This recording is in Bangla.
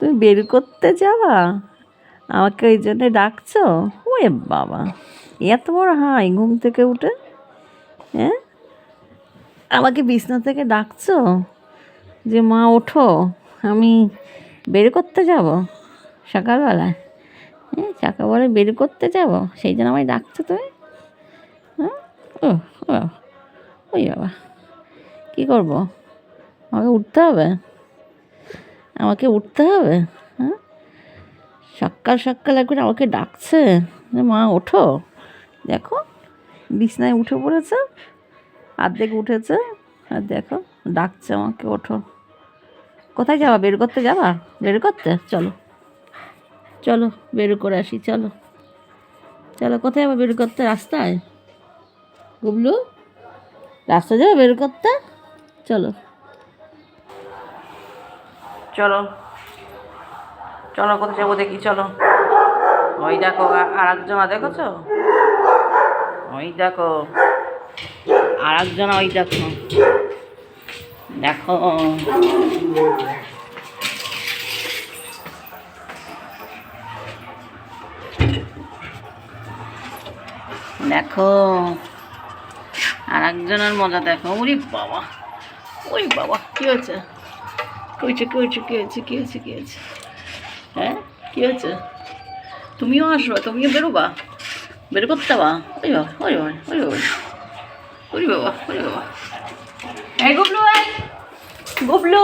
তুমি বের করতে যাবা? আমাকে ওই জন্যে ডাকছো? ওরে বাবা, এত বড় হাই ঘুম থেকে উঠে! হ্যাঁ, আমাকে বিছনা থেকে ডাকছো যে মা ওঠো, আমি বের করতে যাব সকালবেলায়? হ্যাঁ, সকালবেলায় বের করতে যাব, সেই জন্য আমায় ডাকছো তুমি? হ্যাঁ, ও ও ওই বাবা, কী করবো? আমাকে উঠতে হবে, আমাকে উঠতে হবে। হ্যাঁ, সকাল সকাল একবার আমাকে ডাকছে যে মা ওঠো। দেখো, বিছনায় উঠে পড়েছে, অর্ধেক উঠেছে, আর দেখো ডাকছে আমাকে ওঠো। কোথায় যাবা? বের করতে যাবা? বের করতে চলো, চলো বের করে আসি, চলো চলো। কোথায় যাবো বের করতে? রাস্তায়? গুবলু, রাস্তায় যাবো বের করতে? চলো চলো চলো, কোথায় যাবো দেখি, চলো। ওই দেখো আর একজনা, দেখেছো? ওই দেখো আর একজনা, ওই দেখো, দেখো দেখো আর একজনের মজা দেখো। ওরে বাবা, ওরে বাবা, কী হয়েছে? কী হয়েছে? কী হয়েছে? কী হয়েছে? কী হয়েছে? কী হয়েছে? হ্যাঁ, কী হয়েছে? তুমিও আসবা? তুমিও বেরোবা? বের করতে যাবা? ওই বাবা, ওই বাবা, ওই বাবা, ওরে বাবা, ওরে বাবা। এই গুবলু, গুবলু।